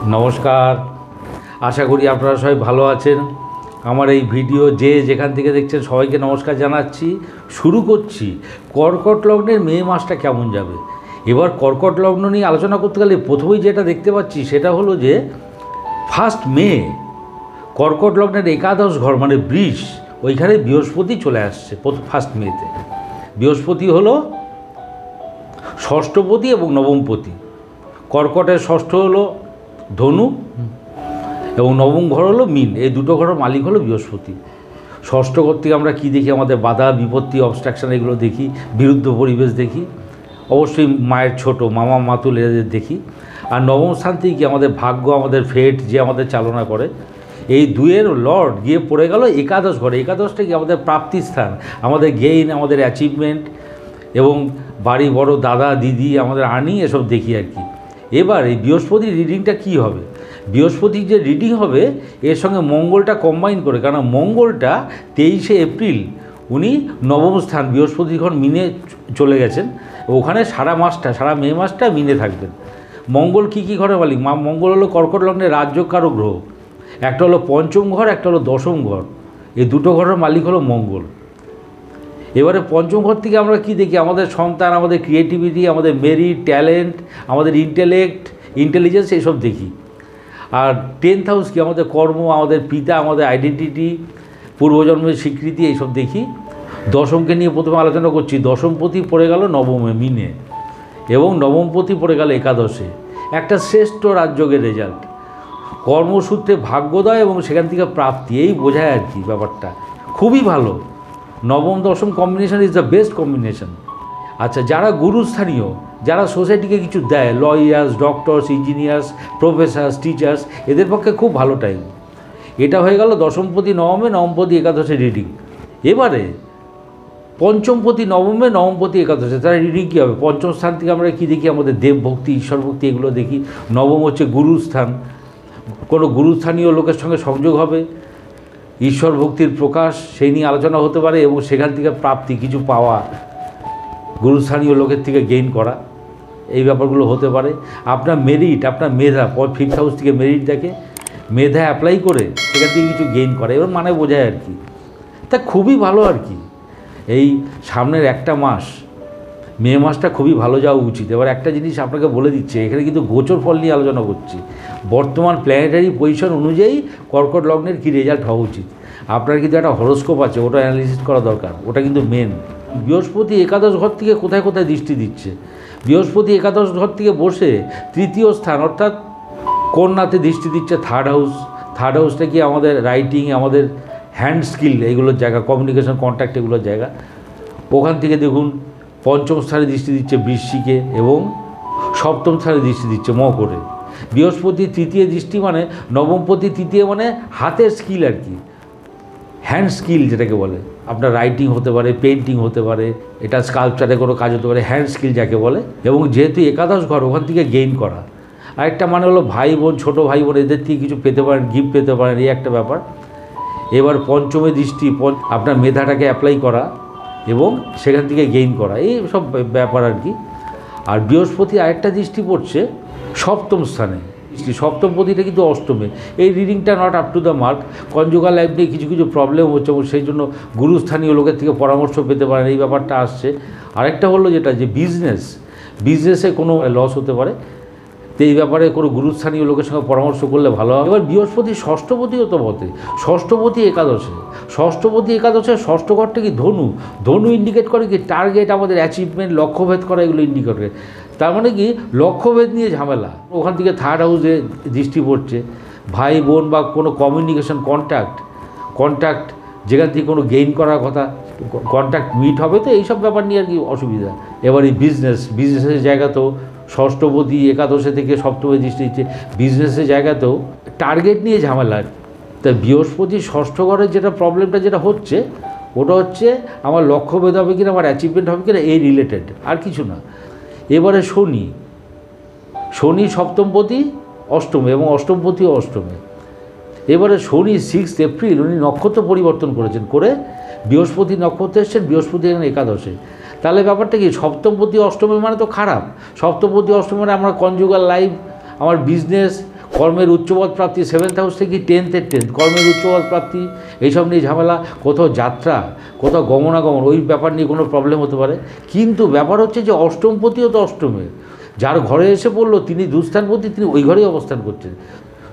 নমস্কার, আশা করি আপনারা সবাই ভালো আছেন। আমার এই ভিডিও যে যেখান থেকে দেখছেন সবাইকে নমস্কার জানাচ্ছি। শুরু করছি কর্কট লগ্নের মে মাসটা কেমন যাবে। এবার কর্কট লগ্ন নিয়ে আলোচনা করতে গেলে প্রথমেই যেটা দেখতে পাচ্ছি সেটা হলো যে 1 মে কর্কট লগ্নের একাদশ ঘর মানে বৃষ, ওইখানে বৃহস্পতি চলে আসছে 1 মেতে। বৃহস্পতি হলো ষষ্ঠপতি এবং নবমপতি। কর্কটের ষষ্ঠ হলো ধনু এবং নবম ঘর হলো মীন। এই দুটো ঘরের মালিক হলো বৃহস্পতি। ষষ্ঠ ঘর থেকে আমরা কী দেখি? আমাদের বাধা বিপত্তি, অবস্ট্রাকশান এগুলো দেখি, বিরুদ্ধ পরিবেশ দেখি, অবশ্যই মায়ের ছোট মামা মাতুল এদের দেখি। আর নবম স্থান থেকে কি আমাদের ভাগ্য, আমাদের ফেট যে আমাদের চালনা করে, এই দুয়ের লর্ড গিয়ে পড়ে গেল একাদশ ঘরে। একাদশটা কি আমাদের প্রাপ্তি স্থান, আমাদের গেইন, আমাদের অ্যাচিভমেন্ট এবং বাড়ি বড় দাদা দিদি, আমাদের আর্নিং এসব দেখি আর কি। এবার এই বৃহস্পতির রিডিংটা কী হবে? বৃহস্পতির যে রিডিং হবে এর সঙ্গে মঙ্গলটা কম্বাইন করে, কারণ মঙ্গলটা 23শে এপ্রিল উনি নবম স্থান বৃহস্পতি ঘর মিনে চলে গেছেন। ওখানে সারা মে মাসটা মিনে থাকবেন। মঙ্গল কী কী ঘরে মালিক? মঙ্গল হলো কর্কট লগ্নের রাজ্যকারক গ্রহ। একটা হলো পঞ্চম ঘর, একটা হলো দশম ঘর। এই দুটো ঘরের মালিক হলো মঙ্গল। এবারে পঞ্চম ঘর থেকে আমরা কি দেখি? আমাদের সন্তান, আমাদের ক্রিয়েটিভিটি, আমাদের মেরিট, ট্যালেন্ট, আমাদের ইন্টেলিজেন্স এইসব দেখি। আর 10th হাউস কি? আমাদের কর্ম, আমাদের পিতা, আমাদের আইডেন্টিটি, পূর্বজন্মের স্বীকৃতি, এইসব দেখি। দশমকে নিয়ে প্রথমে আলোচনা করছি। দশমপতি পড়ে গেল নবমে মিনে এবং নবমপতি পড়ে গেল একাদশে। একটা শ্রেষ্ঠ রাজযোগের রেজাল্ট, কর্মসূত্রে ভাগ্যোদয় এবং সেখান থেকে প্রাপ্তি, এই বোঝায় আর কি ব্যাপারটা। খুবই ভালো। নবম দশম combination is the best combination. আচ্ছা, যারা গুরুস্থানীয়, যারা সোসাইটিকে কিছু দেয়, lawyers, doctors, engineers, Professor's, teachers, এদের পক্ষে খুব ভালো টাইম। এটা হয়ে গেল দশমপতি নবমে, নবমপতি একাদশে রিডিং। এবারে পঞ্চমপতি নবমে, নবমপতি একাদশে, তার রিডিং কী হবে? পঞ্চম স্থান থেকে আমরা কী দেখি? আমাদের দেবভক্তি, ঈশ্বরভক্তি, এগুলো দেখি। নবম হচ্ছে গুরুস্থান, কোনো গুরুস্থানীয় লোকের সঙ্গে সংযোগ হবে, ঈশ্বর ভক্তির প্রকাশ সেই নিয়ে আলোচনা হতে পারে এবং সেখান থেকে প্রাপ্তি, কিছু পাওয়া, গুরুস্থানীয় লোকের থেকে গেইন করা, এই ব্যাপারগুলো হতে পারে। আপনার মেরিট, আপনার মেধা, 5th হাউস থেকে মেরিট দেখে, মেধা অ্যাপ্লাই করে সেখান থেকে কিছু গেইন করে, এবার মানে বোঝায় আর কি। তা খুবই ভালো আর কি। এই সামনের একটা মাস, মে মাসটা খুবই ভালো যাওয়া উচিত। এবার একটা জিনিস আপনাকে বলে দিচ্ছে, এখানে কিন্তু গোচর ফল নিয়ে আলোচনা করছি। বর্তমান প্ল্যানেটারি পজিশন অনুযায়ী কর্কট লগ্নের কী রেজাল্ট হওয়া উচিত। আপনার কিন্তু একটা হরোস্কোপ আছে, ওটা অ্যানালিসিস করা দরকার, ওটা কিন্তু মেন। বৃহস্পতি একাদশ ঘর থেকে কোথায় কোথায় দৃষ্টি দিচ্ছে? বৃহস্পতি একাদশ ঘর থেকে বসে তৃতীয় স্থান অর্থাৎ কন্যাতে দৃষ্টি দিচ্ছে। থার্ড হাউসটা কি? আমাদের রাইটিং, আমাদের হ্যান্ড স্কিল, এইগুলোর জায়গা, কমিউনিকেশন, কন্ট্যাক্ট, এগুলোর জায়গা। ওখান থেকে দেখুন পঞ্চম স্থানে দৃষ্টি দিচ্ছে বৃশ্চিকে এবং সপ্তম স্থানে দৃষ্টি দিচ্ছে মকরে। বৃহস্পতি তৃতীয় দৃষ্টি মানে নবমপতি তৃতীয় মানে হাতের স্কিল আর কি, হ্যান্ড স্কিল যেটাকে বলে। আপনার রাইটিং হতে পারে, পেন্টিং হতে পারে, এটা স্কাল্পচারে কোনো কাজ হতে পারে, হ্যান্ড স্কিল যাকে বলে। এবং যেহেতু একাদশ ঘর, ওখান থেকে গেইন করা। আরেকটা মানে হলো ভাই বোন, ছোটো ভাই বোন, এদের থেকে কিছু পেতে পারেন, গিফট পেতে পারেন, এই একটা ব্যাপার। এবার পঞ্চমে দৃষ্টি, আপনার মেধাটাকে অ্যাপ্লাই করা এবং সেখান থেকে গেইন করা, এই সব ব্যাপার আর কি। আর বৃহস্পতি আরেকটা দৃষ্টি পড়ছে সপ্তম স্থানে। সপ্তমপতিটা কিন্তু অষ্টমে। এই রিডিংটা not up to the mark. Conjugal life নিয়ে কিছু কিছু প্রবলেম হচ্ছে এবং সেই জন্য গুরুস্থানীয় লোকের থেকে পরামর্শ পেতে পারেন, এই ব্যাপারটা আসছে। আরেকটা হলো যেটা যে বিজনেসে কোনো লস হতে পারে, তো এই ব্যাপারে কোনো গুরুস্থানীয় লোকের সঙ্গে পরামর্শ করলে ভালো হবে। এবার বৃহস্পতি ষষ্ঠপতিও তো বটে, ষষ্ঠপতি একাদশে। ষষ্ঠ ঘরটা কি? ধনু ইন্ডিকেট করে কি? টার্গেট, আমাদের অ্যাচিভমেন্ট, লক্ষ্যভেদ করা, এগুলো ইন্ডিকেট করে। তার মানে কি? লক্ষ্যভেদ নিয়ে ঝামেলা। ওখান থেকে থার্ড হাউসে দৃষ্টি পড়ছে। ভাই বোন বা কোনো কমিউনিকেশন, কন্ট্যাক্ট যেখান থেকে কোনো গেইন করার কথা, কন্ট্যাক্ট মিট হবে, তো এইসব ব্যাপার নিয়ে আর কি অসুবিধা। এবার এই বিজনেসের জায়গাতেও ষষ্ঠপতি একাদশে থেকে সপ্তমে দৃষ্টি দিচ্ছে, বিজনেসের জায়গাতেও টার্গেট নিয়ে ঝামেলা। তাই বৃহস্পতি ষষ্ঠ ঘরের যেটা প্রবলেমটা যেটা হচ্ছে, ওটা হচ্ছে আমার লক্ষ্যভেদ হবে কিনা, আমার অ্যাচিভমেন্ট হবে কিনা, এই রিলেটেড, আর কিছু না। এবারে শনি সপ্তমপতি অষ্টমে এবং অষ্টমপতিও অষ্টমে। এবারে শনি 6 এপ্রিল উনি নক্ষত্র পরিবর্তন করেছেন, করে বৃহস্পতি নক্ষত্রে এসছেন, বৃহস্পতি এখানে একাদশে। তাহলে ব্যাপারটা কি? সপ্তমপতি অষ্টমী মানে তো খারাপ। সপ্তমপতি অষ্টমী মানে আমার কনজুগাল লাইফ, আমার বিজনেস, কর্মের উচ্চপদ প্রাপ্তি 7th হাউস থেকে 10th কর্মের উচ্চপদ প্রাপ্তি, এইসব নিয়ে ঝামেলা, কোথাও যাত্রা, কোথাও গমনাগমন, ওই ব্যাপার নিয়ে কোনো প্রবলেম হতে পারে। কিন্তু ব্যাপার হচ্ছে যে অষ্টমপতিও তো অষ্টমে, যার ঘরে এসে পড়লো তিনি দুস্থানপতি, তিনি ওই ঘরেই অবস্থান করছেন।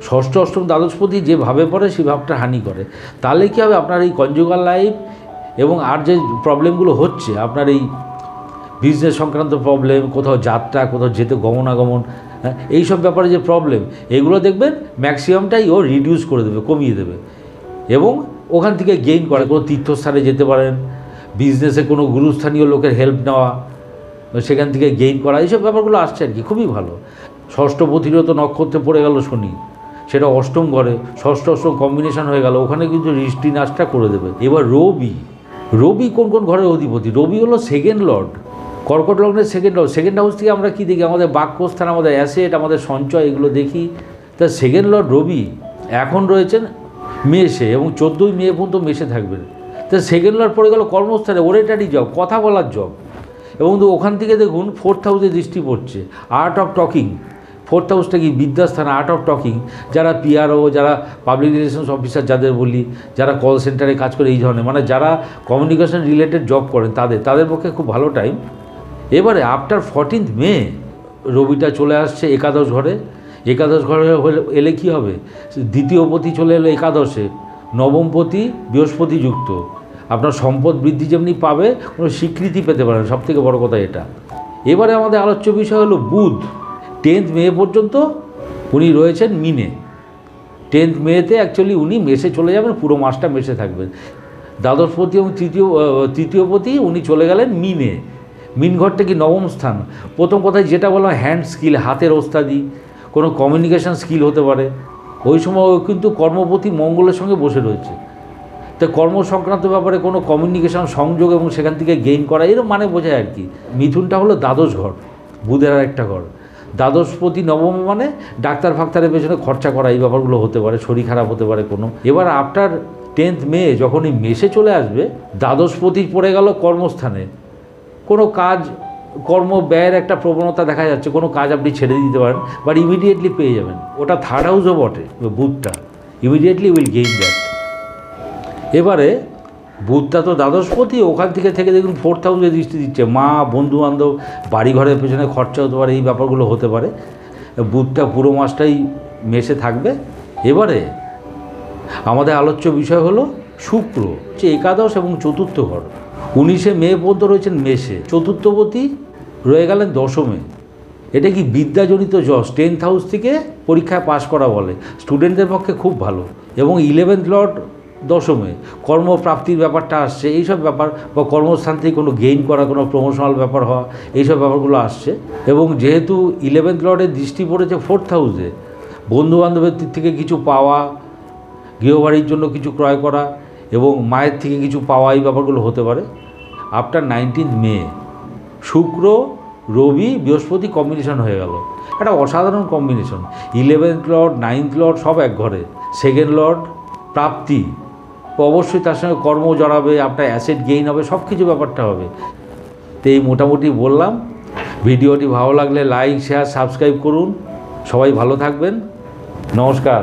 ষষ্ঠ অষ্টম দ্বাদশপতি যে ভাবে পড়ে সেই ভাবটা হানি করে। তাহলে কী হবে, আপনার এই কনজুগাল লাইফ এবং আর যে প্রবলেমগুলো হচ্ছে, আপনার এই বিজনেস সংক্রান্ত প্রবলেম, কোথাও যাত্রা, কোথাও যেতে গমনাগমন, এইসব ব্যাপারে যে প্রবলেম, এগুলো দেখবেন ম্যাক্সিমামটাই ও রিডিউস করে দেবে, কমিয়ে দেবে। এবং ওখান থেকে গেইন করে, কোনো তীর্থস্থানে যেতে পারেন, বিজনেসে কোনো গুরুস্থানীয় লোকের হেল্প নেওয়া, সেখান থেকে গেইন করা, এইসব ব্যাপারগুলো আসছে আর কি, খুবই ভালো। ষষ্ঠপতিরও তো নক্ষত্রে পড়ে গেল শনি, সেটা অষ্টম ঘরে, ষষ্ঠ অষ্টম কম্বিনেশন হয়ে গেল, ওখানে কিন্তু রিষ্টি নাশটা করে দেবে। এবার রবি কোন কোন ঘরের অধিপতি? রবি হলো সেকেন্ড লর্ড, কর্কট লগ্নের সেকেন্ড লর্ড। সেকেন্ড হাউস থেকে আমরা কী দেখি? আমাদের বাক্যস্থান, আমাদের অ্যাসেট, আমাদের সঞ্চয়, এগুলো দেখি। তা সেকেন্ড লর্ড রবি এখন রয়েছেন মেষে এবং 14ই মে পর্যন্ত মেষে থাকবেন। তা সেকেন্ড লর্ড পড়ে গেল কর্মস্থানে, ওরেটারি জব, কথা বলার জব। এবং ওখান থেকে দেখুন 4th হাউসে দৃষ্টি পড়ছে, আর্ট অফ টকিং। 4th হাউসটা কি? বিদ্যাস্থান, আর্ট অফ টকিং। যারা পিআরও, যারা পাবলিক রিলেশনস অফিসার যাদের বলি, যারা কল সেন্টারে কাজ করে, এই ধরনের মানে যারা কমিউনিকেশন রিলেটেড জব করেন, তাদের পক্ষে খুব ভালো টাইম। এবারে আফটার 14th মে রবিটা চলে আসছে একাদশ ঘরে। একাদশ ঘরে এলে কী হবে? দ্বিতীয় পতি চলে এলো একাদশে, নবমপতি বৃহস্পতি যুক্ত। আপনার সম্পদ বৃদ্ধি যেমনি পাবে, কোনো স্বীকৃতি পেতে পারেন, সবথেকে বড় কথা এটা। এবারে আমাদের আলোচ্য বিষয় হলো বুধ। 10th মে পর্যন্ত উনি রয়েছেন মিনে। 10th মেতে অ্যাকচুয়ালি উনি মেসে চলে যাবেন, পুরো মাসটা মেসে থাকবেন। দ্বাদশপতি এবং তৃতীয়পতি উনি চলে গেলেন মিনে। মিন ঘরটা কি? নবম স্থান। প্রথম কথায় যেটা বললাম, হ্যান্ড স্কিল, হাতের ওস্তাদি, কোনো কমিউনিকেশান স্কিল হতে পারে। ওই সময় ও কিন্তু কর্মপতি মঙ্গলের সঙ্গে বসে রয়েছে। তো কর্ম সংক্রান্ত ব্যাপারে কোনো কমিউনিকেশান, সংযোগ এবং সেখান থেকে গেইন করা, এরকম মানে বোঝায় আর কি। মিথুনটা হলো দ্বাদশ ঘর, বুধের আর একটা ঘর। দ্বাদশপতি নবম মানে ডাক্তার ফাক্তারের পেছনে খরচা করা, এই ব্যাপারগুলো হতে পারে, শরীর খারাপ হতে পারে কোনো। এবার আফটার 10th মে যখনই মেসে চলে আসবে, দ্বাদশপতি পড়ে গেল কর্মস্থানে। কোনো কাজ, কর্ম ব্যয়ের একটা প্রবণতা দেখা যাচ্ছে, কোনো কাজ আপনি ছেড়ে দিতে পারেন, বাট ইমিডিয়েটলি পেয়ে যাবেন। ওটা 3rd হাউসও বটে, বুধটা ইমিডিয়েটলি উইল গেইন দ্যাট। এবারে বুধটা তো দ্বাদশপতি, ওখান থেকে দেখুন 4th হাউসে দৃষ্টি দিচ্ছে। মা, বন্ধুবান্ধব, বাড়িঘরের পেছনে খরচা হতে পারে, এই ব্যাপারগুলো হতে পারে। বুধটা পুরো মাসটাই মেসে থাকবে। এবারে আমাদের আলোচ্য বিষয় হলো শুক্র, যে একাদশ এবং চতুর্থ ঘর। 19শে মে পর্যন্ত রয়েছেন মেষে, চতুর্থপতি রয়ে গেলেন দশমে। এটা কি? বিদ্যাজনিত যশ। 10th হাউস থেকে পরীক্ষায় পাশ করা বলে, স্টুডেন্টদের পক্ষে খুব ভালো। এবং 11th লর্ড দশমে, কর্মপ্রাপ্তির ব্যাপারটা আসছে, এইসব ব্যাপার, বা কর্মস্থান থেকে কোনো গেইন করা, কোনো প্রমোশনাল ব্যাপার হওয়া, এইসব ব্যাপারগুলো আসছে। এবং যেহেতু 11th লর্ডের দৃষ্টি পড়েছে 4th হাউসে, বন্ধুবান্ধবের দিক থেকে কিছু পাওয়া, গৃহবাড়ির জন্য কিছু ক্রয় করা এবং মায়ের থেকে কিছু পাওয়া, এই ব্যাপারগুলো হতে পারে। আফটার 19th মে শুক্র, রবি, বৃহস্পতি কম্বিনেশন হয়ে গেল, একটা অসাধারণ combination. 11th Lord, 9th Lord সব এক ঘরে। সেকেন্ড লর্ড প্রাপ্তি, অবশ্যই তার সঙ্গে কর্ম জড়াবে, আপনার অ্যাসেট গেইন হবে, সব কিছু ব্যাপারটা হবে। তো এই মোটামুটি বললাম। ভিডিওটি ভালো লাগলে লাইক, শেয়ার, সাবস্ক্রাইব করুন। সবাই ভালো থাকবেন। নমস্কার।